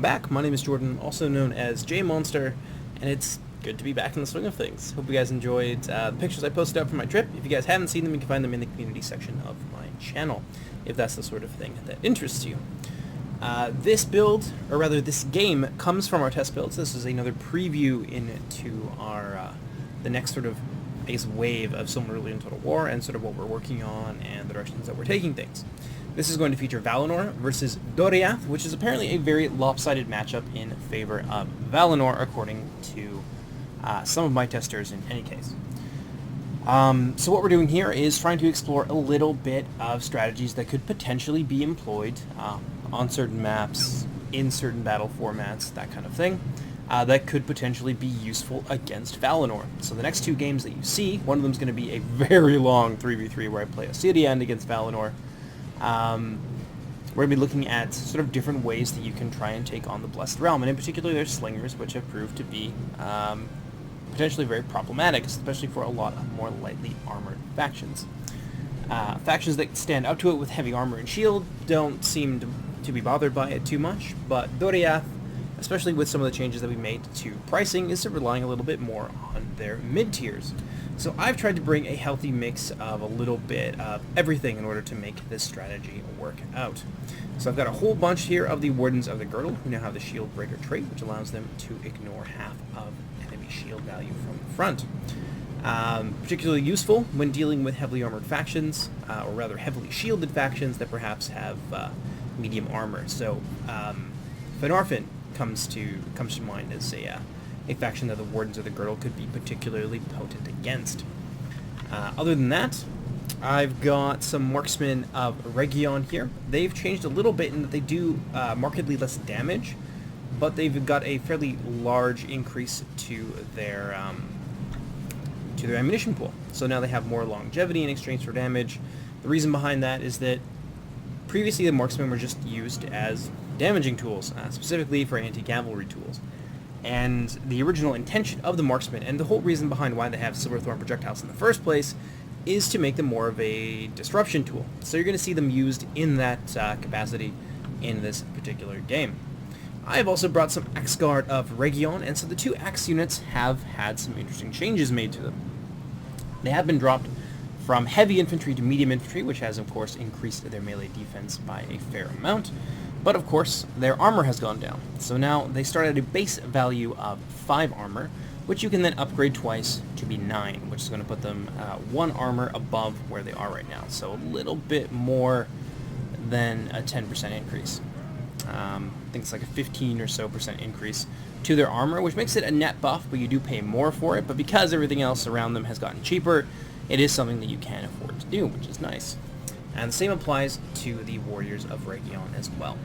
back. My name is Jordan, also known as JMonster, and it's good to be back in the swing of things. Hope you guys enjoyed the pictures I posted up from my trip. If you guys haven't seen them, you can find them in the community section of my channel, if that's the sort of thing that interests you. This build, or rather this game, comes from our test builds. This is another preview into our the next sort of, I guess, wave of Silmarillion Total War, and sort of what we're working on and the directions that we're taking things. This is going to feature Valinor versus Doriath, which is apparently a very lopsided matchup in favor of Valinor, according to some of my testers in any case. So what we're doing here is trying to explore a little bit of strategies that could potentially be employed on certain maps, in certain battle formats, that kind of thing, that could potentially be useful against Valinor. So the next two games that you see, one of them is going to be a very long 3v3 where I play a Silmarillion against Valinor. We're going to be looking at sort of different ways that you can try and take on the Blessed Realm, and in particular their slingers, which have proved to be potentially very problematic, especially for a lot of more lightly armored factions. Factions that stand up to it with heavy armor and shield don't seem to be bothered by it too much, but Doriath, especially with some of the changes that we made to pricing, is relying a little bit more on their mid-tiers. So I've tried to bring a healthy mix of a little bit of everything in order to make this strategy work out. So I've got a whole bunch here of the Wardens of the Girdle, who now have the Shield Breaker trait, which allows them to ignore half of enemy shield value from the front. Particularly useful when dealing with heavily armored factions, or rather heavily shielded factions that perhaps have medium armor. So Valinor comes to mind as a faction that the Wardens of the Girdle could be particularly potent against. Other than that, I've got some Marksmen of Region here. They've changed a little bit in that they do markedly less damage, but they've got a fairly large increase to their ammunition pool. So now they have more longevity in exchange for damage. The reason behind that is that previously the Marksmen were just used as damaging tools, specifically for anti-cavalry tools. And the original intention of the Marksmen, and the whole reason behind why they have Silverthorn projectiles in the first place, is to make them more of a disruption tool. So you're going to see them used in that capacity in this particular game. I have also brought some Axe Guard of Region, and so the two Axe units have had some interesting changes made to them. They have been dropped from heavy infantry to medium infantry, which has of course increased their melee defense by a fair amount. But of course, their armor has gone down. So now they start at a base value of 5 armor, which you can then upgrade twice to be 9, which is going to put them 1 armor above where they are right now. So a little bit more than a 10% increase. I think it's like a 15 or so % increase to their armor, which makes it a net buff, but you do pay more for it. But because everything else around them has gotten cheaper, it is something that you can afford to do, which is nice. And the same applies to the Warriors of Region as well.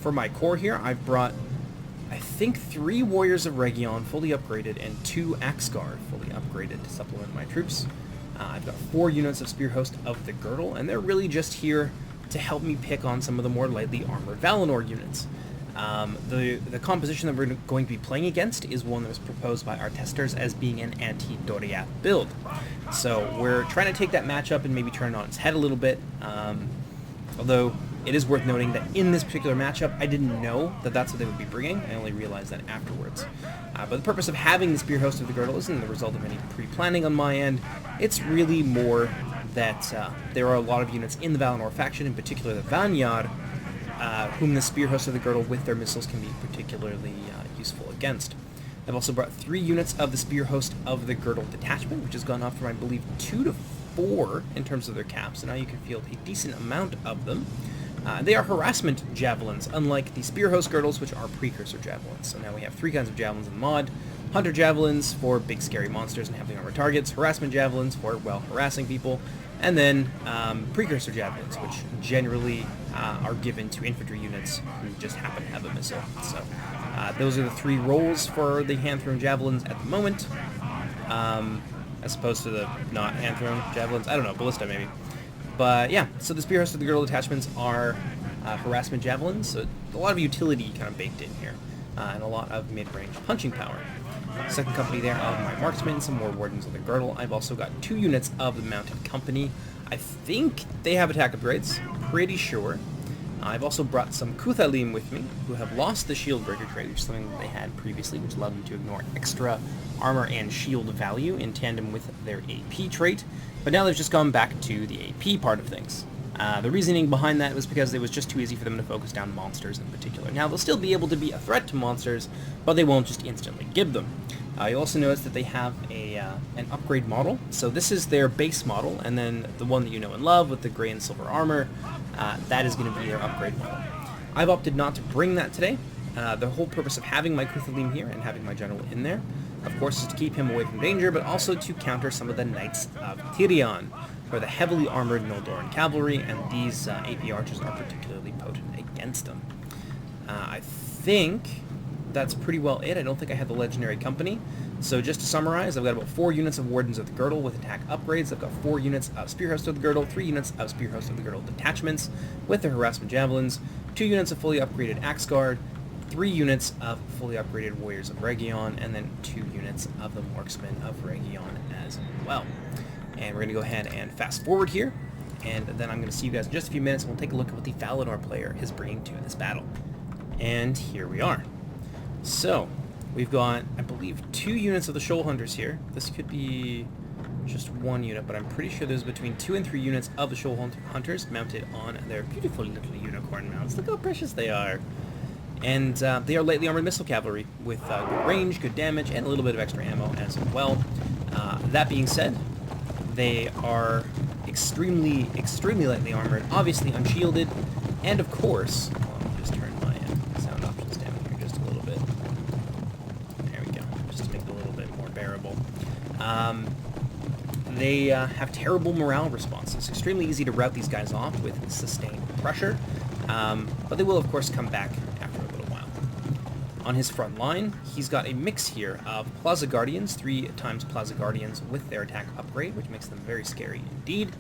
For my core here, I've brought, I think, 3 Warriors of Region fully upgraded and 2 Axe Guard fully upgraded to supplement my troops. I've got 4 units of Spear Host of the Girdle, and they're really just here to help me pick on some of the more lightly armored Valinor units. The composition that we're going to be playing against is one that was proposed by our testers as being an anti-Doriath build. So we're trying to take that matchup and maybe turn it on its head a little bit, although it is worth noting that in this particular matchup, I didn't know that that's what they would be bringing. I only realized that afterwards. But the purpose of having the Spear Host of the Girdle isn't the result of any pre-planning on my end. It's really more that there are a lot of units in the Valinor faction, in particular the Vanyar, whom the Spear Host of the Girdle with their missiles can be particularly useful against. I've also brought 3 units of the Spear Host of the Girdle detachment, which has gone up from, I believe, 2 to 4 in terms of their caps, so now you can field a decent amount of them. They are harassment javelins, unlike the Spear Host Girdles, which are precursor javelins. So now we have 3 kinds of javelins in the mod. Hunter javelins for big scary monsters and heavily armored targets, harassment javelins for, well, harassing people, and then precursor javelins, which generally are given to infantry units who just happen to have a missile. So those are the 3 roles for the hand-thrown javelins at the moment, as opposed to the not hand-thrown javelins. I don't know, ballista maybe. But yeah, so the Spear Host of the Girdle attachments are harassment javelins, so a lot of utility kind of baked in here, and a lot of mid-range punching power. Second company there of my Marksmen, some more Wardens of the Girdle. I've also got 2 units of the Mounted Company. I think they have attack upgrades, pretty sure. I've also brought some Kuthalim with me, who have lost the shield breaker trait, which is something that they had previously, which allowed them to ignore extra armor and shield value in tandem with their AP trait, but now they've just gone back to the AP part of things. The reasoning behind that was because it was just too easy for them to focus down monsters in particular. Now, they'll still be able to be a threat to monsters, but they won't just instantly give them. You'll also notice that they have an upgrade model. So this is their base model, and then the one that you know and love with the gray and silver armor, that is going to be their upgrade model. I've opted not to bring that today. The whole purpose of having my Kuthalim here and having my general in there, of course, is to keep him away from danger, but also to counter some of the Knights of Tyrion, or the heavily armored Noldoran cavalry, and these AP archers are particularly potent against them. I think that's pretty well it. I don't think I have the legendary company. So just to summarize, I've got about 4 units of Wardens of the Girdle with attack upgrades. I've got 4 units of Spearhost of the Girdle, 3 units of Spearhost of the Girdle detachments with their harassment javelins, 2 units of fully upgraded Axe Guard, 3 units of fully upgraded Warriors of Region, and then 2 units of the Marksmen of Region as well. And we're going to go ahead and fast forward here, and then I'm going to see you guys in just a few minutes, and we'll take a look at what the Valinor player is bringing to this battle. And here we are. So, we've got, I believe, 2 units of the Shoal Hunters here. This could be just 1 unit, but I'm pretty sure there's between 2 and 3 units of the Shoal Hunters mounted on their beautiful little unicorn mounts. Look how precious they are. And they are lightly armored missile cavalry with good range, good damage, and a little bit of extra ammo as well. That being said, they are extremely lightly armored, obviously unshielded, and of course, I'll just turn my sound options down here just a little bit. There we go, just to make it a little bit more bearable. They have terrible morale responses. It's extremely easy to rout these guys off with sustained pressure, but they will of course come back after a little while. On his front line, he's got a mix here of Plaza Guardians, 3 times Plaza Guardians with their attack upgrade, which makes them very scary indeed,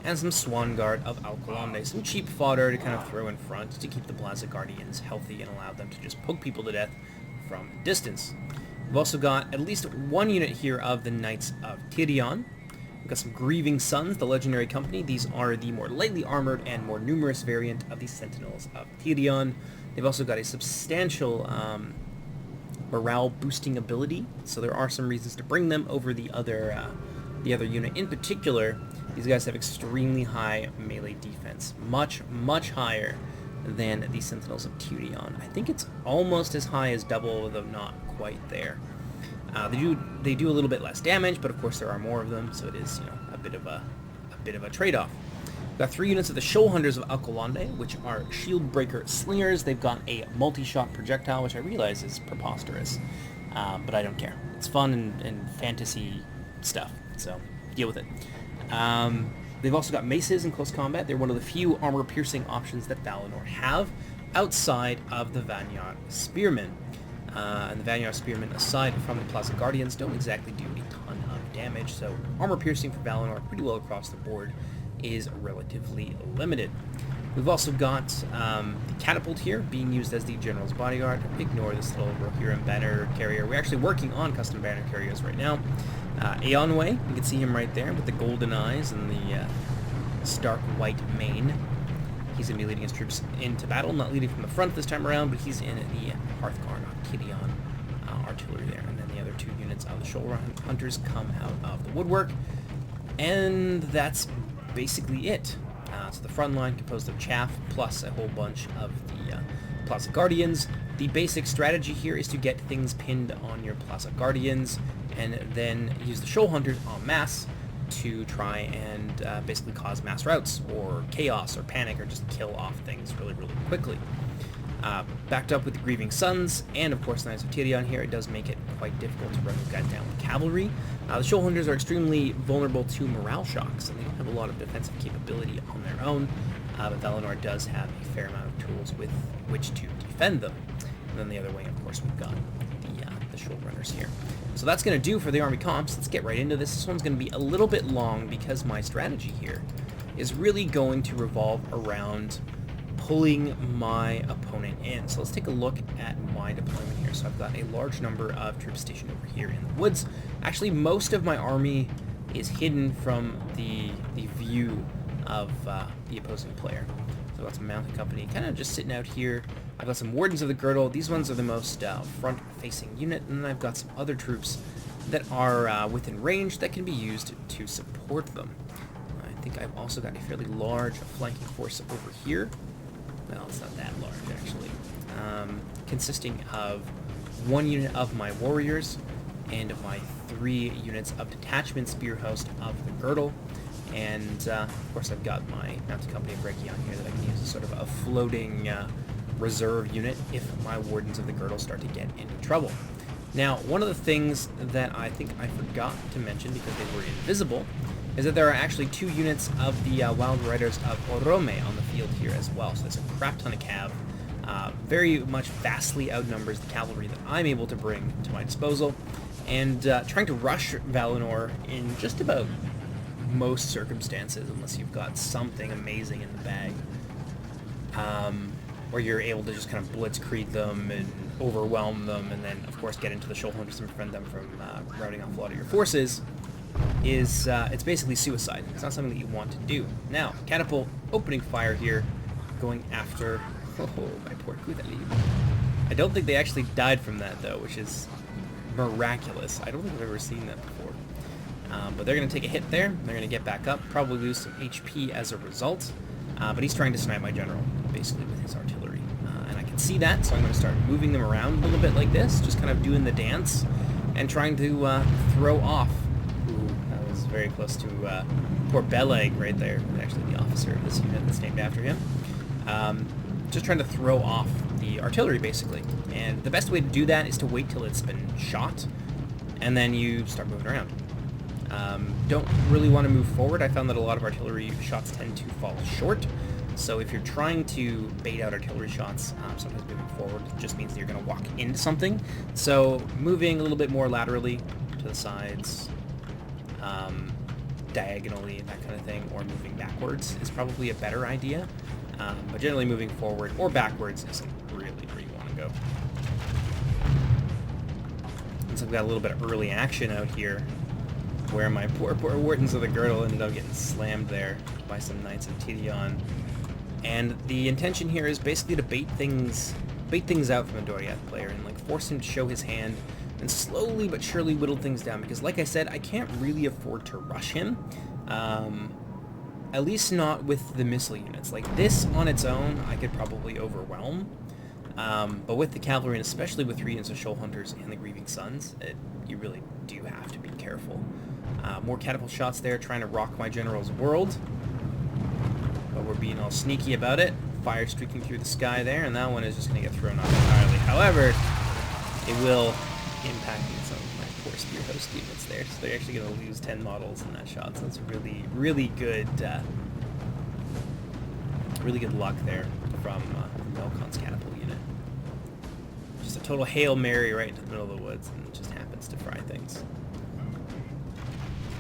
and some Swan Guard of Alcolande, some cheap fodder to kind of throw in front to keep the Plaza Guardians healthy and allow them to just poke people to death from distance. We've also got at least 1 unit here of the Knights of Tyrion. We've got some Grieving Sons, the legendary company. These are the more lightly armored and more numerous variant of the Sentinels of Tyrion. They've also got a substantial morale boosting ability, so there are some reasons to bring them over the other unit. In particular, these guys have extremely high melee defense, much higher than the Sentinels of Tyrion. I think it's almost as high as double, though not quite there. They do a little bit less damage, but of course there are more of them, so it is, you know, a bit of a trade-off. We've got 3 units of the Shoal Hunters of Alcolande, which are Shield Breaker Slingers. They've got a multi-shot projectile, which I realize is preposterous, but I don't care. It's fun and fantasy stuff, so deal with it. They've also got maces in close combat. They're one of the few armor-piercing options that Valinor have outside of the Valinor Spearmen. And the Valinor Spearmen, aside from the Plaza Guardians, don't exactly do a ton of damage, so armor-piercing for Valinor pretty well across the board is relatively limited. We've also got the Catapult here, being used as the General's Bodyguard. Ignore this little Rohirrim banner carrier. We're actually working on custom banner carriers right now. Eonway, you can see him right there with the golden eyes and the stark white mane. He's going to be leading his troops into battle, not leading from the front this time around, but he's in the Hearthguard Tyrion artillery there. And then the other 2 units of the Shoal Hunters come out of the woodwork. And that's basically it. So the front line composed of chaff plus a whole bunch of the Plaza Guardians. The basic strategy here is to get things pinned on your Plaza Guardians and then use the Shoal Hunters en masse to try and basically cause mass routs or chaos or panic or just kill off things really quickly. Backed up with the Grieving Sons and of course the Knights of Tyrion here, it does make it quite difficult to run these guys down with cavalry. The Shoal Hunters are extremely vulnerable to morale shocks, and they don't have a lot of defensive capability on their own, but Valinor does have a fair amount of tools with which to defend them. And then the other way, of course, we've got the Shoal Runners here. So that's going to do for the army comps. Let's get right into this. This one's going to be a little bit long because my strategy here is really going to revolve around pulling my opponent in. So let's take a look at my deployment here. So I've got a large number of troops stationed over here in the woods. Actually, most of my army is hidden from the view of the opposing player. So I've got some mounted company kind of just sitting out here. I've got some Wardens of the Girdle. These ones are the most front-facing unit, and then I've got some other troops that are within range that can be used to support them. I think I've also got a fairly large flanking force over here. Well, it's not that large, actually. Consisting of 1 unit of my warriors and my 3 units of detachment spear host of the Girdle. And, of course, I've got my mounted company of Breakion here that I can use as sort of a floating reserve unit if my Wardens of the Girdle start to get into trouble. Now, one of the things that I think I forgot to mention because they were invisible is that there are actually 2 units of the Wild Riders of Orome on the field here as well. So there's a crap ton of cav. Very much vastly outnumbers the cavalry that I'm able to bring to my disposal. And trying to rush Valinor in just about most circumstances, unless you've got something amazing in the bag, where you're able to just kind of blitzkrieg them and overwhelm them, and then, of course, get into the shoal hunters and prevent them from routing off a lot of your forces, is it's basically suicide. It's not something that you want to do. Now, catapult opening fire here, going after... Oh, my poor Kuthali. I don't think they actually died from that, though, which is miraculous. I don't think I've ever seen that before. But they're going to take a hit there. They're going to get back up, probably lose some HP as a result. But he's trying to snipe my general, basically, with his artillery. And I can see that, so I'm going to start moving them around a little bit like this, just kind of doing the dance, and trying to throw off. Ooh, that was very close to poor Beleg right there, actually the officer of this unit that's named after him. Just trying to throw off the artillery, basically. And the best way to do that is to wait till it's been shot, and then you start moving around. Don't really want to move forward. I found that a lot of artillery shots tend to fall short. So if you're trying to bait out artillery shots, sometimes moving forward just means that you're going to walk into something. So moving a little bit more laterally to the sides, diagonally, that kind of thing, or moving backwards is probably a better idea. But generally moving forward or backwards isn't really where you want to go. And so I've got a little bit of early action out here, where my poor Wardens of the Girdle ended up getting slammed there by some Knights of Tidion. And the intention here is basically to bait things out from a Doriath player and like force him to show his hand and slowly but surely whittle things down, because like I said, I can't really afford to rush him. At least not with the missile units. Like this on its own, I could probably overwhelm. But with the cavalry, and especially with 3 units of shoal hunters and the Grieving Sons, you really do have to be careful. More catapult shots there, trying to rock my general's world. But we're being all sneaky about it. Fire streaking through the sky there, and that one is just going to get thrown off entirely. However, it will impact some of my poor spear host units there, so they're actually going to lose 10 models in that shot. So that's really, really good luck there from Melkon's catapult unit. Just a total Hail Mary right into the middle of the woods, and it just happens to fry things.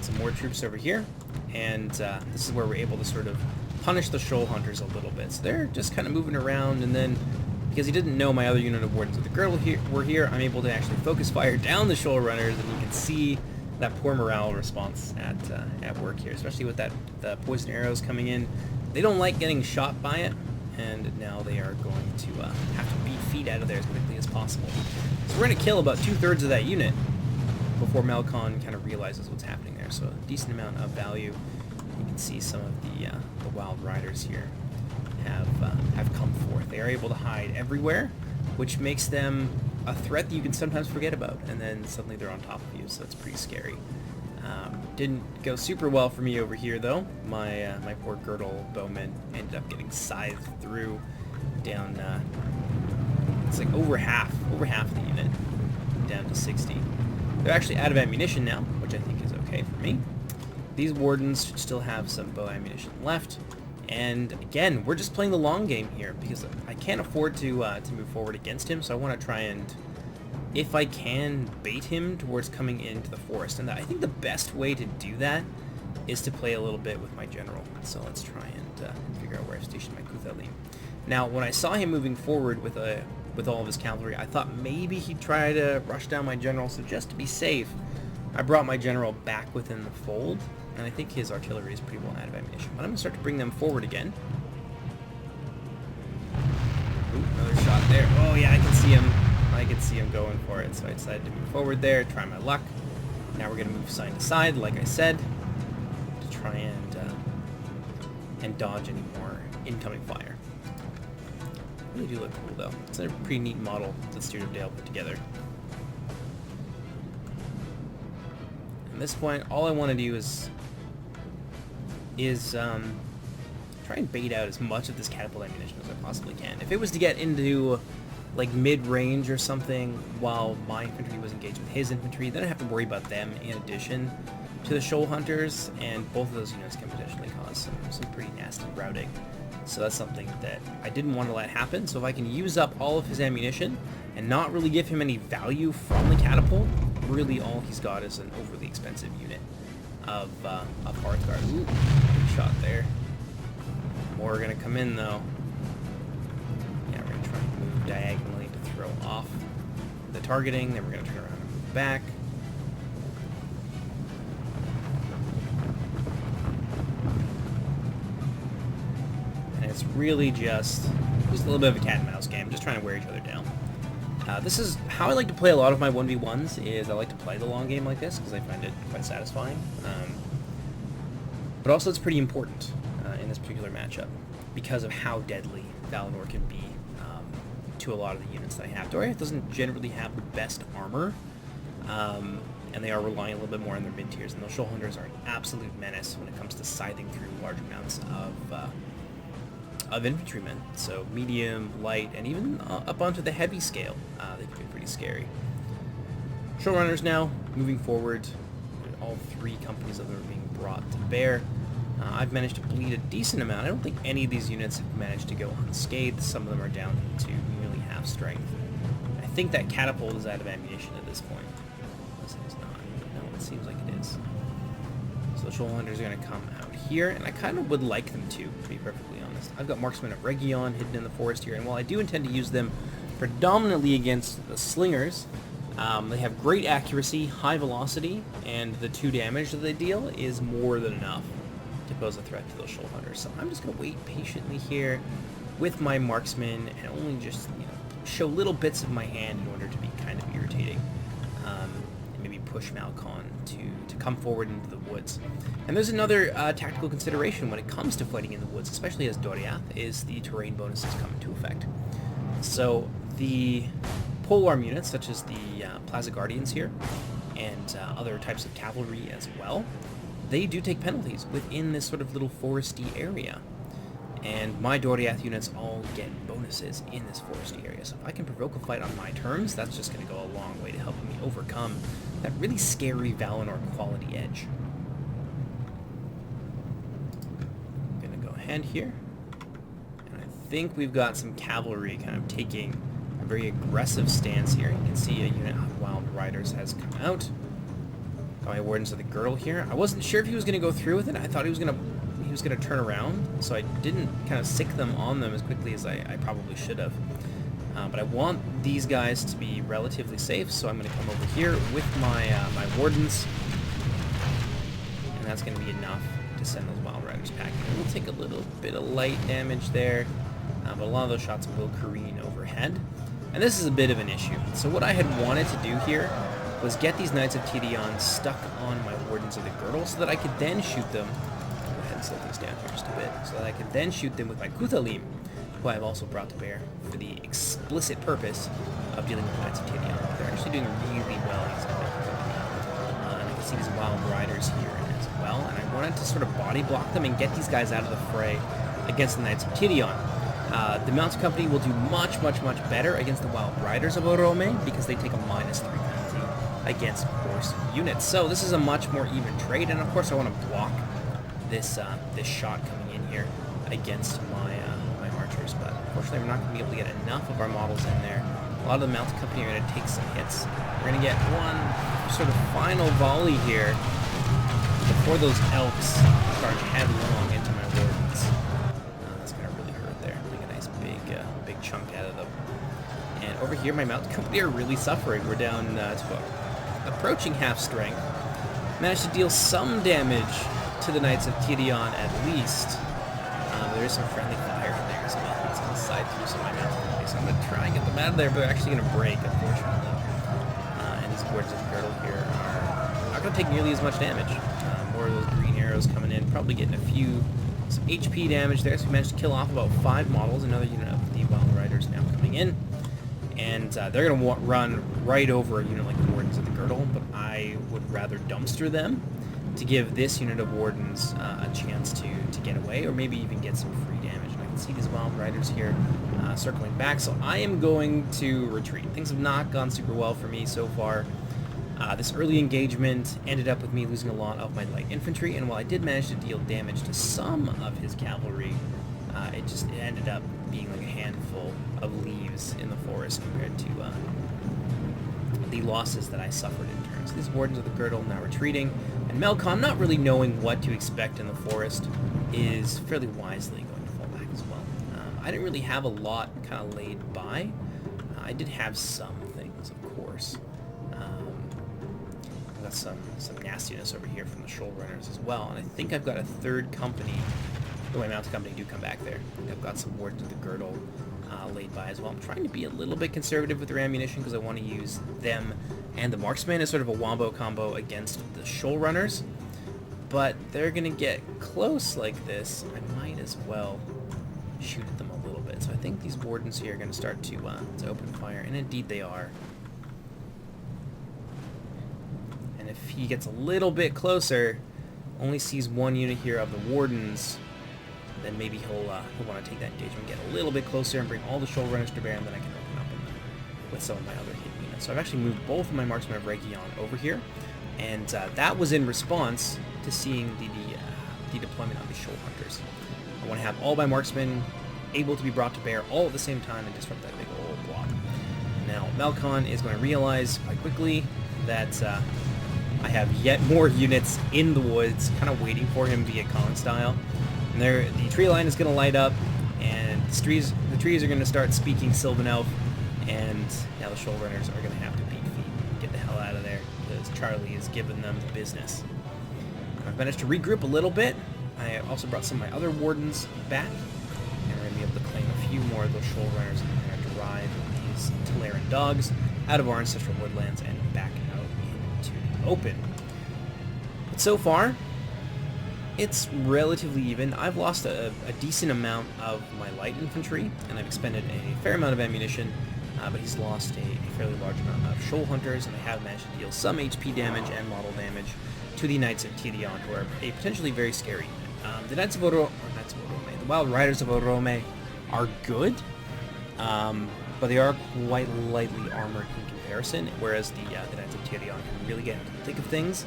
Some more troops over here, and this is where we're able to sort of punish the shoal hunters a little bit. So they're just kind of moving around, and then because he didn't know my other unit of Wardens of the Girdle were here, I'm able to actually focus fire down the shoal runners, and you can see that poor morale response at work here, especially with the poison arrows coming in. They don't like getting shot by it, and now they are going to have to beat feet out of there as quickly as possible. So we're going to kill about 2/3 of that unit before Melkon kind of realizes what's happening there. So a decent amount of value. You can see some of the Wild Riders here have come forth. They are able to hide everywhere, which makes them a threat that you can sometimes forget about, and then suddenly they're on top of you, so it's pretty scary. Didn't go super well for me over here, though. My poor Girdle bowman ended up getting scythed through down, it's like over half the unit, down to 60. They're actually out of ammunition now, which I think is okay for me. These Wardens should still have some bow ammunition left. And again, we're just playing the long game here, because I can't afford to move forward against him, so I want to try and, if I can, bait him towards coming into the forest. And I think the best way to do that is to play a little bit with my general. So let's try and figure out where I've stationed my Kuthali. Now, when I saw him moving forward with all of his cavalry, I thought maybe he'd try to rush down my general, so just to be safe, I brought my general back within the fold. And I think his artillery is pretty well out of ammunition. But I'm going to start to bring them forward again. Another shot there. Oh yeah, I can see him. I can see him going for it. So I decided to move forward there, try my luck. Now we're gonna move side to side, like I said, to try and dodge any more incoming fire. Really do look cool though. It's a pretty neat model that Student of Dale put together. At this point, all I want to do is try and bait out as much of this catapult ammunition as I possibly can. If it was to get into like mid-range or something while my infantry was engaged with his infantry, then I'd have to worry about them in addition to the shoal hunters, and both of those units can potentially cause some pretty nasty routing. So that's something that I didn't want to let happen. So if I can use up all of his ammunition and not really give him any value from the catapult, really all he's got is an overly expensive unit of Hearthguard. Ooh, good shot there. More are going to come in though. Yeah, we're going to try and move diagonally to throw off the targeting, then we're going to turn around and move back. It's really just a little bit of a cat and mouse game, just trying to wear each other down. This is how I like to play a lot of my 1v1s, is I like to play the long game like this, because I find it quite satisfying. But also it's pretty important in this particular matchup, because of how deadly Valinor can be to a lot of the units that I have. Doriath doesn't generally have the best armor, and they are relying a little bit more on their mid-tiers, and those shoal hunters are an absolute menace when it comes to scything through large amounts of infantrymen. So medium, light, and even up onto the heavy scale, they can be pretty scary. Shoal runners now, moving forward. All three companies of them are being brought to bear. I've managed to bleed a decent amount. I don't think any of these units have managed to go unscathed. Some of them are down to nearly half strength. I think that catapult is out of ammunition at this point. This is not. No, it seems like it is. So the shoal hunters are going to come out here, and I kind of would like them to be perfectly honest. I've got marksmen of Region hidden in the forest here, and while I do intend to use them predominantly against the slingers, they have great accuracy, high velocity, and the 2 damage that they deal is more than enough to pose a threat to those shoal hunters. So I'm just going to wait patiently here with my marksmen and only just, you know, show little bits of my hand in order to be kind of irritating, and maybe push Malcon to come forward into the woods. And there's another tactical consideration when it comes to fighting in the woods, especially as Doriath, is the terrain bonuses come into effect. So the polearm units, such as the Plaza Guardians here, and other types of cavalry as well, they do take penalties within this sort of little foresty area. And my Doriath units all get bonuses in this foresty area. So if I can provoke a fight on my terms, that's just going to go a long way to helping me overcome that really scary Valinor quality edge. I'm going to go ahead here. And I think we've got some cavalry kind of taking a very aggressive stance here. You can see a unit of Wild Riders has come out. Got my Wardens of the Girdle here. I wasn't sure if he was going to go through with it. I thought he was going to turn around, so I didn't kind of sick them on them as quickly as I probably should have. But I want these guys to be relatively safe, so I'm going to come over here with my my Wardens, and that's going to be enough to send those Wild Riders packing. We'll take a little bit of light damage there, but a lot of those shots will careen overhead, and this is a bit of an issue. So what I had wanted to do here was get these Knights of Tedion stuck on my Wardens of the Girdle so that I could then shoot them. Go ahead and slow things down here just a bit, so that I could then shoot them with my Kuthalim, who I've also brought to bear for the explicit purpose of dealing with the Knights of Tedion. They're actually doing really well against my Kuthalim. And I can see these Wild Riders here as well, and I wanted to sort of body block them and get these guys out of the fray against the Knights of Tedion. The Mounted Company will do much better against the Wild Riders of Orome because they take a -3 penalty against horse units. So this is a much more even trade, and of course I want to block this this shot coming in here against my my archers, but unfortunately we're not going to be able to get enough of our models in there. A lot of the Mounted Company are going to take some hits. We're going to get one sort of final volley here before those elks charge headlong into my Wardens. That's going to really hurt there. Like a nice big chunk out of them. And over here my Mounted Company are really suffering. We're down to approaching half strength. Managed to deal some damage to the Knights of Tedion at least. There is some friendly fire in there So it's going to side through some of my mountain company. So I'm going to try and get them out of there, but they're actually going to break, unfortunately. And these Wardens of the Girdle here are not going to take nearly as much damage. More of those green arrows coming in, probably getting some HP damage there. So we managed to kill off about 5 models. Another unit of the Wild Riders now coming in. And they're going to run right over a unit like the Wardens of the Girdle, but I would rather dumpster them to give this unit of Wardens a chance to get away, or maybe even get some free damage. And I can see these Wild Riders here circling back, so I am going to retreat. Things have not gone super well for me so far. This early engagement ended up with me losing a lot of my light infantry, and while I did manage to deal damage to some of his cavalry, it ended up being like a handful of leaves in the forest compared to the losses that I suffered in turn. So these Wardens of the Girdle now retreating, and Melkon, not really knowing what to expect in the forest, is fairly wisely going to fall back as well. I didn't really have a lot kind of laid by. I did have some things, of course. I've got some nastiness over here from the Shoal Runners as well, and I think I've got a third company. The way mounted company do come back there. I've got some Wardens of the Girdle laid by as well. I'm trying to be a little bit conservative with their ammunition because I want to use them and the Marksman as sort of a wombo combo against the Shoal Runners. But they're going to get close like this. I might as well shoot at them a little bit. So I think these Wardens here are going to start to open fire, and indeed they are. And if he gets a little bit closer, only sees one unit here of the Wardens, then maybe he'll want to take that engagement, get a little bit closer, and bring all the Shoal Runners to bear, and then I can open up with some of my other hit units. So I've actually moved both of my Marksmen of Region over here, and that was in response to seeing the deployment of the Shoal Hunters. I want to have all my Marksmen able to be brought to bear all at the same time and disrupt that big old block. Now, Melkon is going to realize quite quickly that I have yet more units in the woods, kind of waiting for him Viet Cong style. And the tree line is going to light up, and the trees are going to start speaking Sylvan Elf, and now the Shoal Runners are going to have to beat feet and get the hell out of there, because Charlie has given them the business. I've managed to regroup a little bit. I also brought some of my other Wardens back, and we're going to be able to claim a few more of those Shoal Runners and kind of drive these Teleran dogs out of our ancestral woodlands and back out into the open. But so far, it's relatively even. I've lost a decent amount of my light infantry, and I've expended a fair amount of ammunition, but he's lost a fairly large amount of Shoal Hunters, and I have managed to deal some HP damage and model damage to the Knights of Tirion, who are a potentially very scary unit. The the Wild Riders of Orome are good, but they are quite lightly armored in comparison, whereas the Knights of Tirion can really get into the thick of things,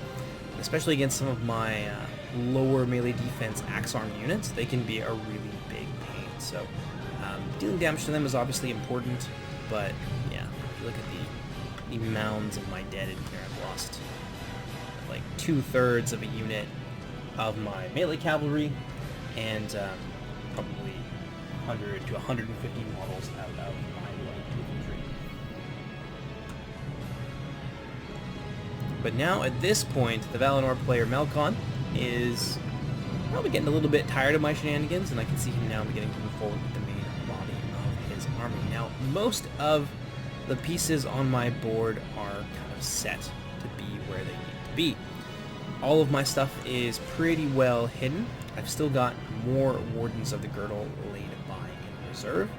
especially against some of my lower melee defense axe arm units. They can be a really big pain. So dealing damage to them is obviously important, but yeah, if you look at the mounds of my dead in here, I've lost like 2/3 of a unit of my melee cavalry, and probably 100 to 150 models out of my light infantry. But now, at this point, the Valinor player Melkon is probably getting a little bit tired of my shenanigans, and I can see him now beginning to move forward with the main body of his army. Now, most of the pieces on my board are kind of set to be where they need to be. All of my stuff is pretty well hidden. I've still got more Wardens of the Girdle laid by in reserve.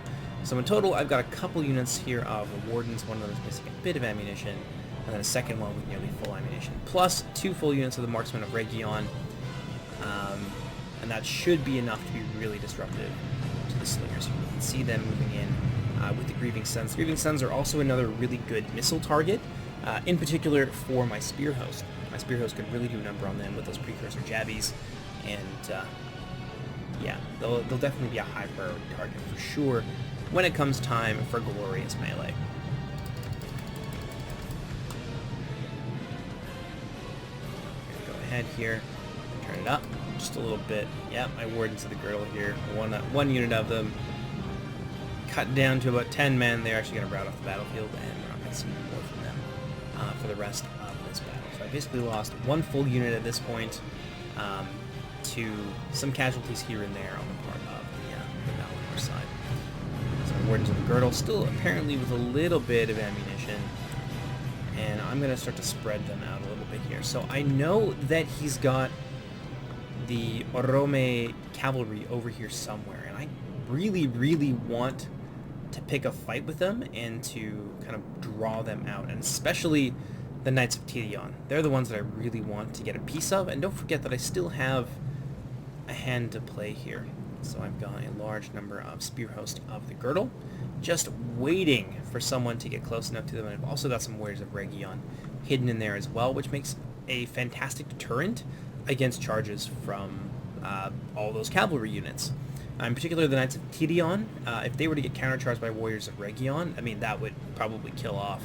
So in total, I've got a couple units here of Wardens. One of them is missing a bit of ammunition, and then a second one with nearly full ammunition, plus 2 full units of the Marksmen of Region, and that should be enough to be really disruptive to the Slingers. You can see them moving in with the Grieving Suns. Grieving Suns are also another really good missile target, in particular for my Spear Host. My Spear Host could really do a number on them with those precursor jabbies, and yeah, they'll definitely be a high priority target for sure when it comes time for glorious melee. Go ahead here, turn it up just a little bit. Yeah, my Wardens of the Girdle here, one unit of them cut down to about 10 men. They're actually going to rout off the battlefield, and we're not going to see more from them for the rest of this battle. So I basically lost 1 full unit at this point, to some casualties here and there on the part of the Valinor side. So Wardens of the Girdle, still apparently with a little bit of ammunition. And I'm going to start to spread them out a little bit here. So I know that he's got the Orome cavalry over here somewhere. And I really, really want to pick a fight with them and to kind of draw them out. And especially the Knights of Tirion. They're the ones that I really want to get a piece of. And don't forget that I still have a hand to play here. So I've got a large number of Spear Host of the Girdle, just waiting for someone to get close enough to them. And I've also got some Warriors of Region hidden in there as well, which makes a fantastic deterrent against charges from all those cavalry units. In particular, the Knights of Tirion, if they were to get countercharged by Warriors of Region, I mean, that would probably kill off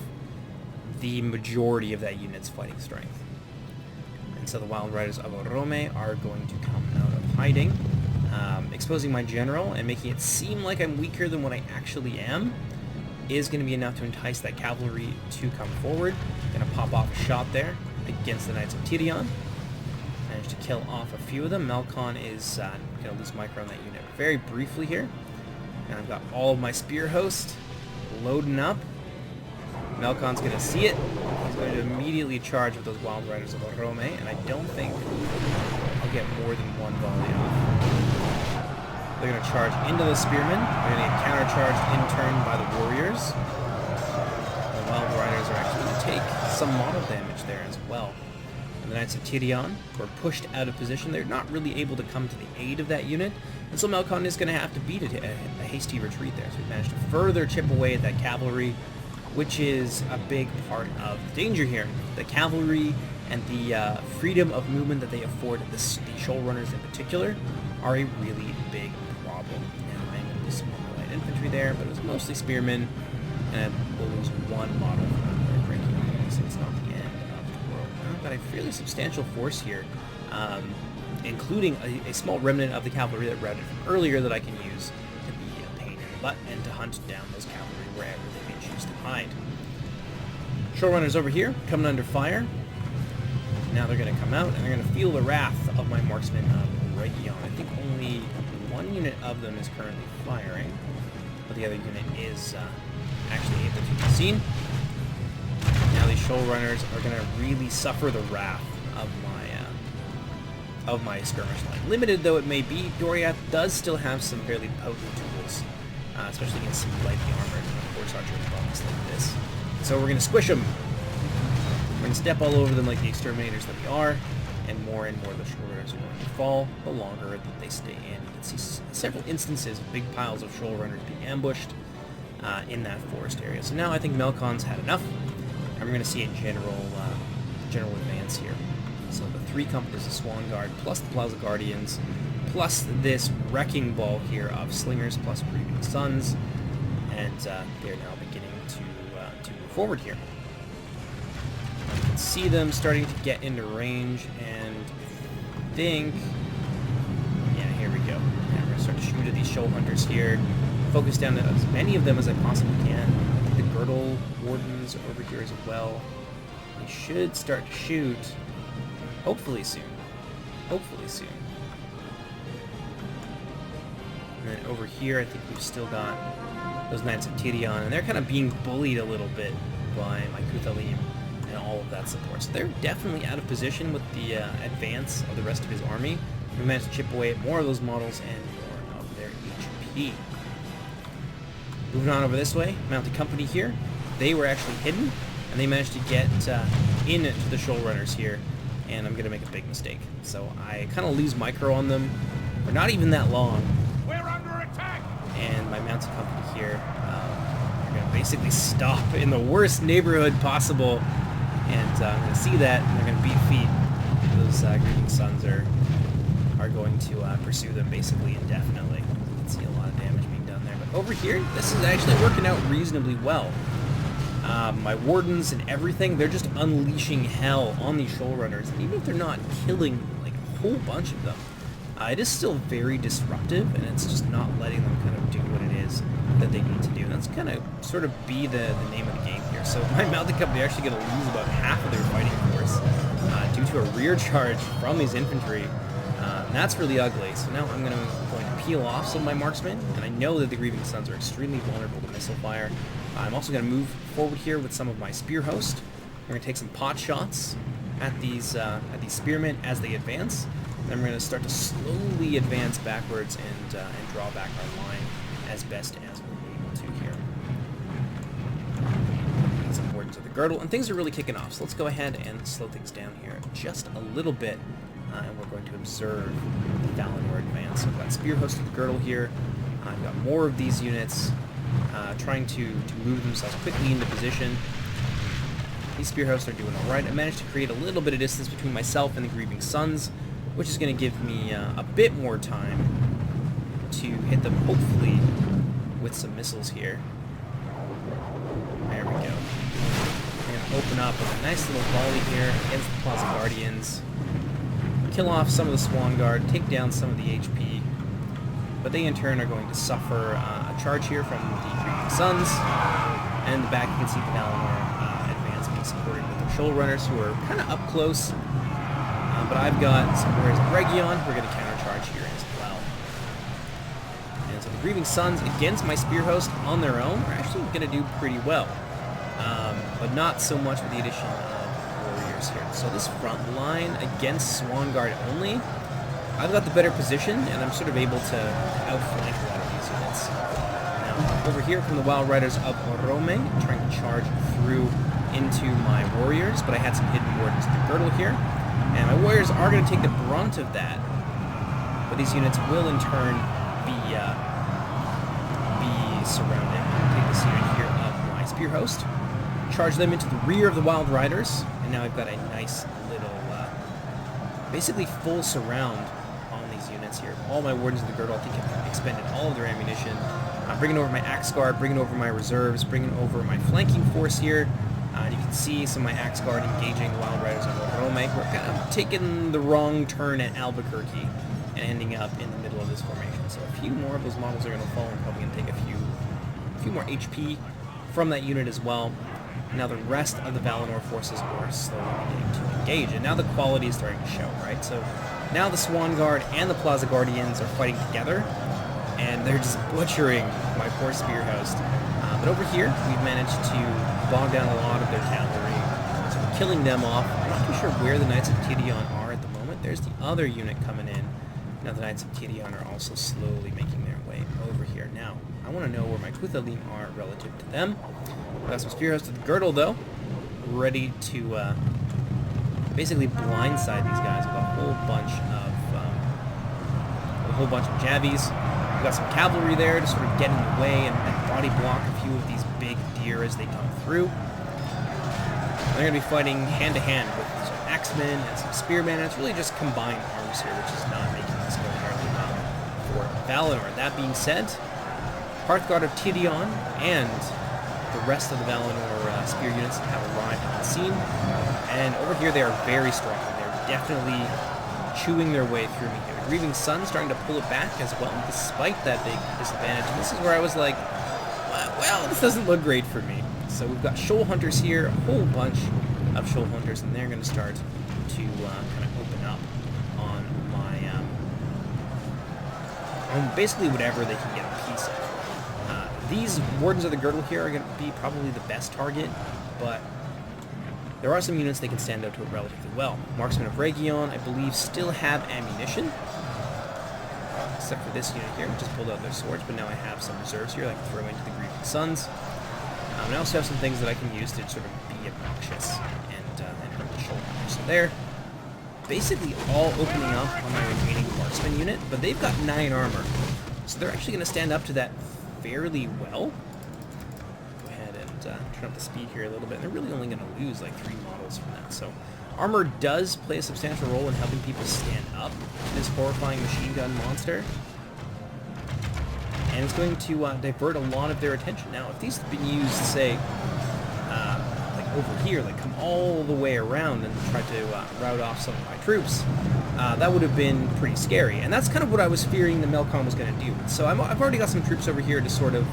the majority of that unit's fighting strength. And so the Wild Riders of Orome are going to come out of hiding, exposing my general and making it seem like I'm weaker than what I actually am is going to be enough to entice that cavalry to come forward. Going to pop off a shot there against the Knights of Tirion. Managed to kill off a few of them. Melkon is going to lose micro on that unit very briefly here. And I've got all of my Spear Host loading up. Melkon's going to see it. He's going to immediately charge with those Wild Riders of Orome, and I don't think I'll get more than one volley off. They're going to charge into the Spearmen. They're going to get countercharged in turn by the Warriors. The Wild Riders are actually going to take some model damage there as well. And the Knights of Tirion were pushed out of position. They're not really able to come to the aid of that unit, and so Melkon is going to have to beat a hasty retreat there. So we managed to further chip away at that cavalry, which is a big part of the danger here. The cavalry and the freedom of movement that they afford the shoal runners in particular are a really big problem. Now I'm going to lose some more light infantry there, but it was mostly spearmen, and we'll lose one model from the breaking, so it's not the end of the world. Now I've got a fairly substantial force here, including a small remnant of the cavalry that routed from earlier that I can use to be a pain in the butt and to hunt down those cavalry wherever they may choose to hide. Showrunners over here, coming under fire. Now they're going to come out, and they're going to feel the wrath of my marksmen of Region. I think only one unit of them is currently firing, but the other unit is actually able to be seen. Now these showrunners are going to really suffer the wrath of my skirmish line. Limited though it may be, Doriath does still have some fairly potent tools, especially against some lightly armored horse archer bombs like this. So we're going to squish them. We're going to step all over them like the exterminators that we are, and more of the showrunners are going to fall the longer that they stay in. You can see several instances of big piles of showrunners being ambushed in that forest area. So now I think Melkon's had enough, and we're going to see a general advance here. So the 3 companies of Swan Guard, plus the Plaza Guardians, plus this wrecking ball here of Slingers plus Grieving Sons, and they're now beginning to move forward here. You can see them starting to get into range, and I think, yeah, here we go. Yeah, we're going to start to shoot at these shoal hunters here, focus down to as many of them as I possibly can. I think the Girdle Wardens are over here as well. They should start to shoot. Hopefully soon. Hopefully soon. And then over here, I think we've still got those Knights of Tirion, and they're kind of being bullied a little bit by my Kuthalim and all of that support. So they're definitely out of position with the advance of the rest of his army. We managed to chip away at more of those models and more of their HP. Moving on over this way, Mounted Company here. They were actually hidden, and they managed to get into the shoal runners here. And I'm going to make a big mistake. So I kind of lose micro on them for not even that long. We're under attack! And my Mounted Company here are going to basically stop in the worst neighborhood possible. And I'm going to see that, and they're going to beat feet. Those Grieving Sons are going to pursue them basically indefinitely. You can see a lot of damage being done there. But over here, this is actually working out reasonably well. My Wardens and everything, they're just unleashing hell on these shoal runners. And even if they're not killing like a whole bunch of them, it is still very disruptive, and it's just not letting them kind of do what it is that they need to do. And that's kind of sort of be the name of the game here. So my Mounted Company are actually going to lose about half of their fighting force due to a rear charge from these infantry. And that's really ugly. So now I'm going to peel off some of my marksmen, and I know that the Grieving Sons are extremely vulnerable to missile fire. I'm also going to move forward here with some of my spear host. We're going to take some pot shots at these spearmen as they advance. Then we're going to start to slowly advance backwards and draw back our line as best as we're able to here. Some Wardens of the Girdle, and things are really kicking off. So let's go ahead and slow things down here just a little bit, and we're going to observe the Valinor advance. So I've got Spear Host of the Girdle here. I've got more of these units trying to move themselves quickly into position. These Spear Hosts are doing alright. I managed to create a little bit of distance between myself and the Grieving Sons, which is going to give me a bit more time to hit them, hopefully, with some missiles here. There we go. I'm going to open up with a nice little volley here against the Plaza Guardians. Kill off some of the Swan Guard, take down some of the HP. But they in turn are going to suffer a charge here from the Grieving Sons. And in the back you can see the Valinor advance being supported with their shoulder runners who are kind of up close. But I've got some warriors of Region who are going to countercharge here as well. And so the Grieving Sons against my Spear Host on their own are actually going to do pretty well. But not so much with the addition of warriors here. So this front line against Swan Guard only, I've got the better position, and I'm sort of able to outflank a lot of these units. Now, over here from the Wild Riders of Rome, trying to charge through into my warriors, but I had some hidden Wardens of the Girdle here. And my warriors are going to take the brunt of that, but these units will in turn be surrounded. I'll take this unit here of my Spear Host, charge them into the rear of the Wild Riders, and now I've got a nice little, basically full surround on these units here. All my Wardens of the Girdle, I think, have expended all of their ammunition. I'm bringing over my Axe Guard, bringing over my reserves, bringing over my flanking force here. You can see some of my Axe Guard engaging the Wild Riders of Rome. We're kind of taking the wrong turn at Albuquerque and ending up in the middle of this formation. So a few more of those models are going to fall. I'm probably going to take a few more HP from that unit as well. Now the rest of the Valinor forces are slowly beginning to engage, and now the quality is starting to show, right? So now the Swan Guard and the Plaza Guardians are fighting together, and they're just butchering my poor Spear Host. But over here, we've managed to bog down a lot of their cavalry, so we're killing them off. I'm not too sure where the Knights of Tirion are at the moment. There's the other unit coming in. Now the Knights of Tirion are also slowly making their way over here. Now, I want to know where my Kuthalim are relative to them. I've got some Spear Hosts of the Girdle, though, ready to basically blindside these guys with a whole bunch of jabbies. We've got some cavalry there to sort of get in the way and body block a few of these big deer as they come through. They're going to be fighting hand-to-hand with some axemen and some spearmen, and it's really just combined arms here, which is not making this go terribly well for Valinor. That being said, Hearthguard of Tirion and the rest of the Valinor spear units have arrived on the scene, and over here they are very strong. They're definitely chewing their way through me here. The Grieving Sun starting to pull it back as well, despite that big disadvantage. And this is where I was like, well, this doesn't look great for me. So we've got Shoal Hunters here, a whole bunch of Shoal Hunters, and they're going to start to kind of open up on my, on basically whatever they can get a piece of. These Wardens of the Girdle here are going to be probably the best target, but there are some units that can stand out to it relatively well. Marksmen of Region, I believe, still have ammunition, except for this unit here, which just pulled out their swords, but now I have some reserves here I can throw into the Grieving Sons. And I also have some things that I can use to sort of be obnoxious and hurt the shoulder. So they're basically all opening up on my remaining marksman unit, but they've got 9 armor, so they're actually going to stand up to that fairly well. Go ahead and turn up the speed here a little bit. They're really only going to lose like 3 models from that. So armor does play a substantial role in helping people stand up to this horrifying machine gun monster. And it's going to divert a lot of their attention. Now, if these had been used, say, like over here, like come all the way around and try to rout off some of my troops, that would have been pretty scary. And that's kind of what I was fearing the Melkon was going to do. So I've already got some troops over here to sort of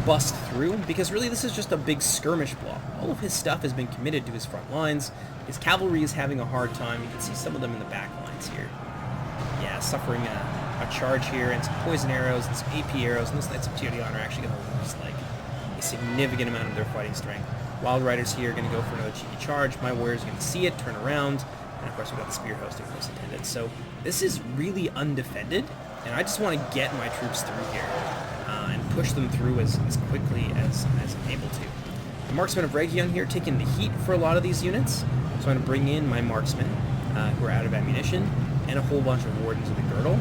bust through, because really this is just a big skirmish block. All of his stuff has been committed to his front lines. His cavalry is having a hard time. You can see some of them in the back lines here. Yeah, suffering a a charge here and some poison arrows and some AP arrows, and those Knights of Tyrion are actually going to lose like a significant amount of their fighting strength. Wild Riders here are going to go for another cheeky charge. My warriors are going to see it, turn around, and of course we've got the Spear Host and Close Attendant. So this is really undefended, and I just want to get my troops through here and push them through as quickly as I'm able to. The Marksmen of Region here taking the heat for a lot of these units, so I'm going to bring in my Marksmen who are out of ammunition, and a whole bunch of Wardens of the Girdle.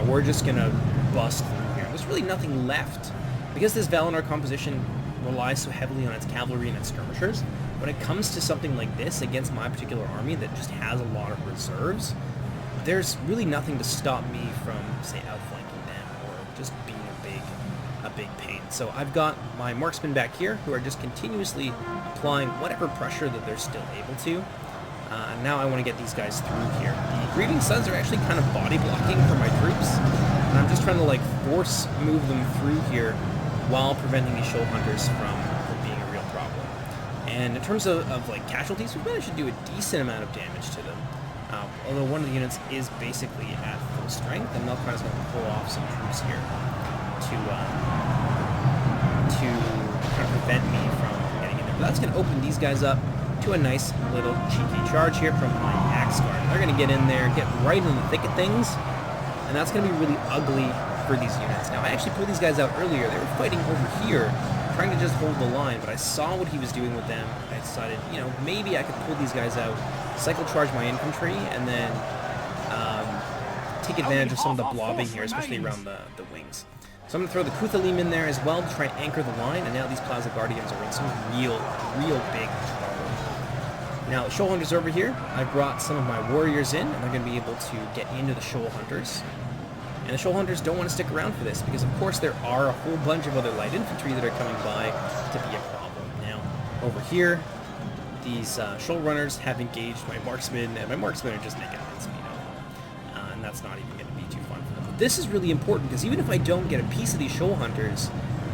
We're just going to bust through here. There's really nothing left. Because this Valinor composition relies so heavily on its cavalry and its skirmishers, when it comes to something like this against my particular army that just has a lot of reserves, there's really nothing to stop me from, say, outflanking them or just being a big pain. So I've got my Marksmen back here who are just continuously applying whatever pressure that they're still able to. And now I want to get these guys through here. The Grieving Sons are actually kind of body blocking for my troops, and I'm just trying to like force move them through here while preventing these Shoal Hunters from being a real problem. And in terms of like casualties, we've managed to do a decent amount of damage to them. Although one of the units is basically at full strength, and Melkon is going to pull off some troops here to kind of prevent me from getting in there. But that's going to open these guys up to a nice little cheeky charge here from my Axe Guard. They're going to get in there, get right in the thick of things, and that's going to be really ugly for these units. Now, I actually pulled these guys out earlier. They were fighting over here, trying to just hold the line, but I saw what he was doing with them. I decided, you know, maybe I could pull these guys out, cycle charge my infantry, and then take advantage of some of the blobbing here, especially around the wings. So I'm going to throw the Kuthalim in there as well to try and anchor the line, and now these Plaza Guardians are in some real big trouble. Now, the Shoal Hunters over here, I brought some of my warriors in, and they're going to be able to get into the Shoal Hunters. And the Shoal Hunters don't want to stick around for this, because of course there are a whole bunch of other light infantry that are coming by to be a problem. Now, over here, these Shoal Runners have engaged my Marksmen, and my Marksmen are just making mincemeat of them. And that's not even going to be too fun for them. But this is really important, because even if I don't get a piece of these Shoal Hunters,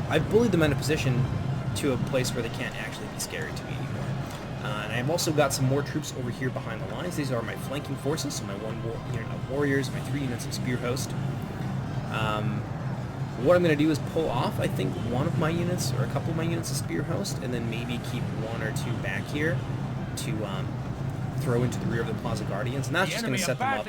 I've bullied them out of position to a place where they can't actually be scary to me anymore. And I've also got some more troops over here behind the lines. These are my flanking forces, so my one unit of warriors, my 3 units of Spear Host. What I'm going to do is pull off, I think, one of my units, or a couple of my units of Spear Host, and then maybe keep 1 or 2 back here to throw into the rear of the Plaza Guardians, and that's just going to set them up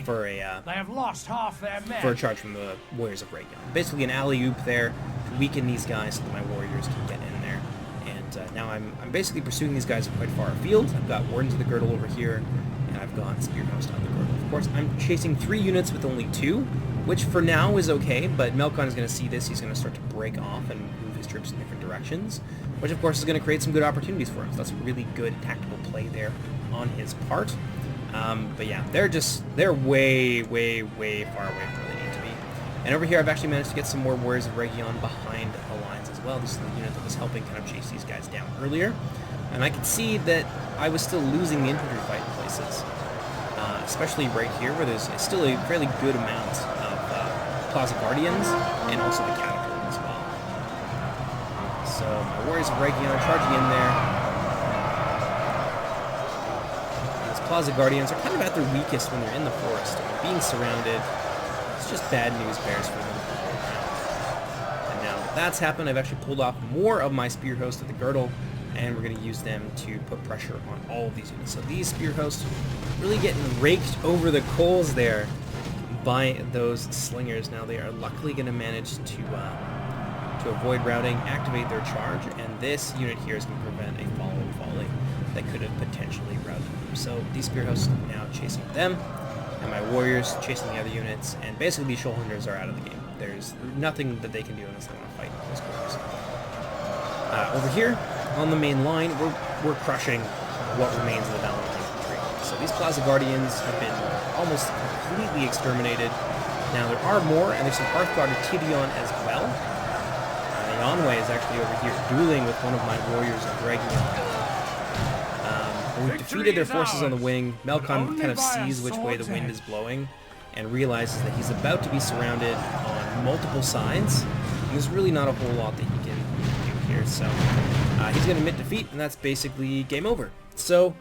for a they have lost half their men. For a charge from the Warriors of Region. Basically an alley-oop there to weaken these guys so that my warriors can get in there. And now I'm basically pursuing these guys quite far afield. I've got Wardens of the Girdle over here, and I've got Spear Host on the Girdle. Of course, I'm chasing 3 units with only 2, which for now is okay, but Melkon is going to see this. He's going to start to break off and move his troops in different directions, which of course is going to create some good opportunities for him. So that's a really good tactical play there on his part. But yeah, they're way far away from where they need to be. And over here, I've actually managed to get some more Warriors of Region behind the lines as well. This is the unit that was helping kind of chase these guys down earlier. And I could see that I was still losing the infantry fight in places, especially right here, where there's still a fairly good amount of Plaza Guardians and also the Catapult as well. So my Warriors of Region are charging in there. Plaza Guardians are kind of at their weakest when they're in the forest. And being surrounded, it's just bad news bears for them all around. And now that that's happened, I've actually pulled off more of my Spear Host of the Girdle, and we're going to use them to put pressure on all of these units. So these Spear Hosts really getting raked over the coals there by those Slingers. Now they are luckily going to manage to avoid routing, activate their charge, and this unit here is going to prevent a follow-up volley that could have potentially routed them. So these Spear Hosts are now chasing them, and my warriors chasing the other units, and basically these Shoal Hunters are out of the game. There's nothing that they can do unless they want to fight in those corners. Over here, on the main line, we're crushing what remains of the Valinor infantry. So these Plaza Guardians have been almost completely exterminated. Now there are more, and there's some Hearthguard of Tyrion as well. Yanwei is actually over here dueling with one of my warriors of Region. We've defeated their forces on the wing. Melkon kind of sees which way the wind is blowing and realizes that he's about to be surrounded on multiple sides. And there's really not a whole lot that he can do here. So he's going to admit defeat, and that's basically game over. So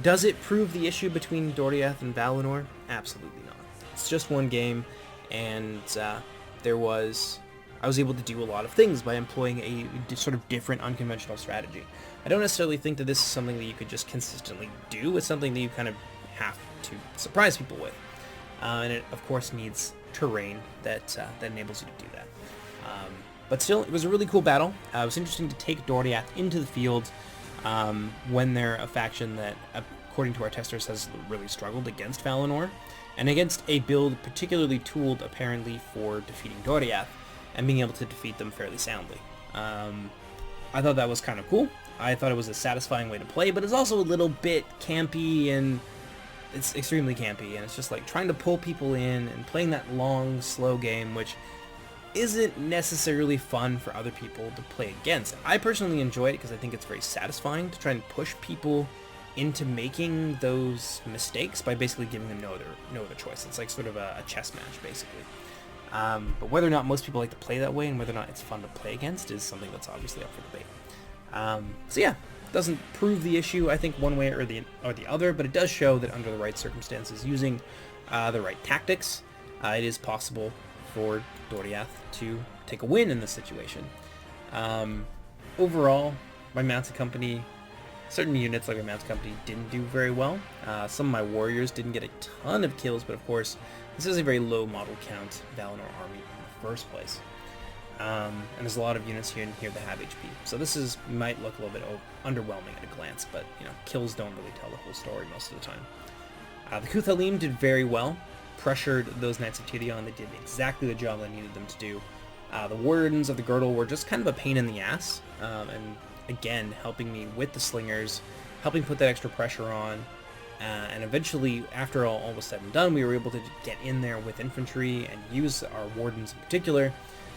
does it prove the issue between Doriath and Valinor? Absolutely not. It's just one game, and I was able to do a lot of things by employing a sort of different, unconventional strategy. I don't necessarily think that this is something that you could just consistently do. It's something that you kind of have to surprise people with. And it, of course, needs terrain that enables you to do that. But still, it was a really cool battle. It was interesting to take Doriath into the field when they're a faction that, according to our testers, has really struggled against Valinor, and against a build particularly tooled, apparently, for defeating Doriath, and being able to defeat them fairly soundly. I thought that was kind of cool. I thought it was a satisfying way to play, but it's also a little bit campy, and it's extremely campy, and it's just like trying to pull people in and playing that long, slow game, which isn't necessarily fun for other people to play against. I personally enjoy it because I think it's very satisfying to try and push people into making those mistakes by basically giving them no other choice. It's like sort of a chess match, basically. But whether or not most people like to play that way and whether or not it's fun to play against is something that's obviously up for debate. So yeah, doesn't prove the issue, I think, one way or the other, but it does show that under the right circumstances, using the right tactics, it is possible for Doriath to take a win in this situation. Overall, my mounted company, certain units like my mounted company didn't do very well. Some of my warriors didn't get a ton of kills, but of course, this is a very low model count Valinor army in the first place. And there's a lot of units here that have HP. So this might look a little bit underwhelming at a glance, but kills don't really tell the whole story most of the time. The Kuthalim did very well, pressured those Knights of Tirion. They did exactly the job I needed them to do. The Wardens of the Girdle were just kind of a pain in the ass, and again, helping me with the Slingers, helping put that extra pressure on, and eventually, after all was said and done, we were able to get in there with infantry and use our Wardens in particular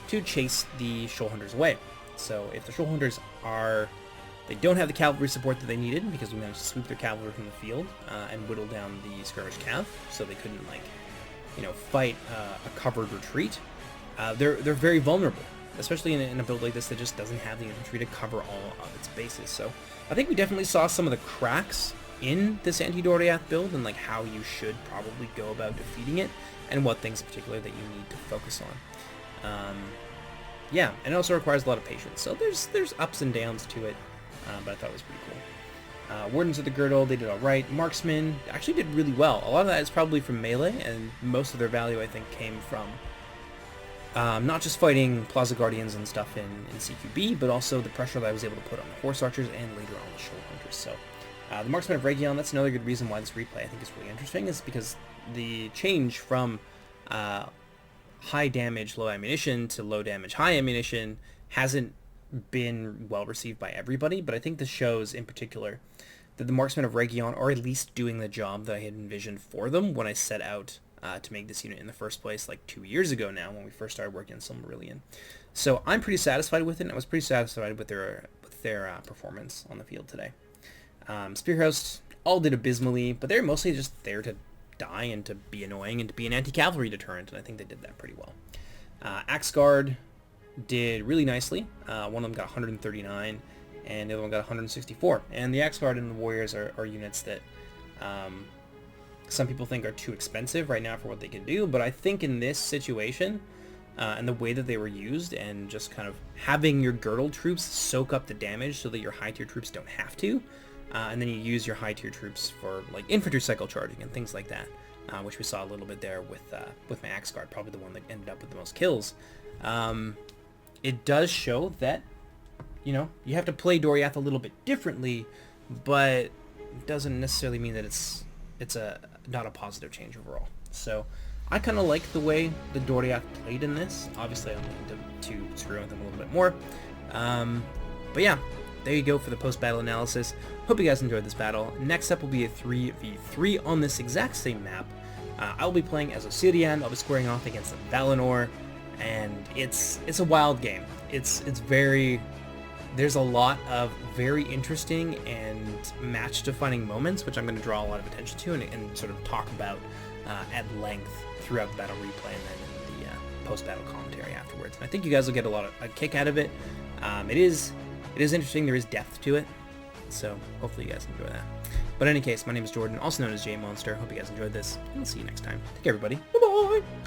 to chase the Shoal Hunters away. So if the Shoal Hunters they don't have the cavalry support that they needed, because we managed to sweep their cavalry from the field and whittle down the skirmish cav, so they couldn't fight a covered retreat. They're very vulnerable, especially in a build like this that just doesn't have the infantry to cover all of its bases. So I think we definitely saw some of the cracks in this anti-Doriath build and how you should probably go about defeating it, and what things in particular that you need to focus on. Yeah, and it also requires a lot of patience. So there's ups and downs to it, but I thought it was pretty cool. Wardens of the Girdle, they did alright. Marksmen actually did really well. A lot of that is probably from melee, and most of their value, I think, came from not just fighting Plaza Guardians and stuff in CQB, but also the pressure that I was able to put on the Horse Archers and later on the Shoal Hunters. So the Marksmen of Region, that's another good reason why this replay I think is really interesting, is because the change from high damage, low ammunition to low damage, high ammunition hasn't been well received by everybody, but I think this shows in particular that the Marksmen of Region are at least doing the job that I had envisioned for them when I set out to make this unit in the first place, like 2 years ago now, when we first started working on Silmarillion. So I'm pretty satisfied with it, and I was pretty satisfied with their performance on the field today. Spearhosts all did abysmally, but they're mostly just there to die and to be annoying and to be an anti-cavalry deterrent, and I think they did that pretty well. Axe Guard did really nicely. One of them got 139, and the other one got 164. And the Axe Guard and the Warriors are units that some people think are too expensive right now for what they can do, but I think in this situation, and the way that they were used, and just kind of having your Girdle troops soak up the damage so that your high-tier troops don't have to, and then you use your high-tier troops for infantry cycle charging and things like that, which we saw a little bit there with my Axe Guard, probably the one that ended up with the most kills. It does show that, you have to play Doriath a little bit differently, but it doesn't necessarily mean that it's not a positive change overall. So I kind of like the way the Doriath played in this. Obviously, I'm looking to screw with them a little bit more. But yeah, there you go for the post-battle analysis. Hope you guys enjoyed this battle. Next up will be a 3v3 on this exact same map. I will be playing as Osirian. I'll be squaring off against the Valinor, and it's a wild game. There's a lot of very interesting and match-defining moments, which I'm going to draw a lot of attention to and sort of talk about at length throughout the battle replay and then in the post-battle commentary afterwards. And I think you guys will get a kick out of it. It is interesting. There is depth to it, so hopefully you guys enjoy that. But in any case, my name is Jordan, also known as JMonster. Hope you guys enjoyed this, and I'll see you next time. Take care, everybody. Bye-bye!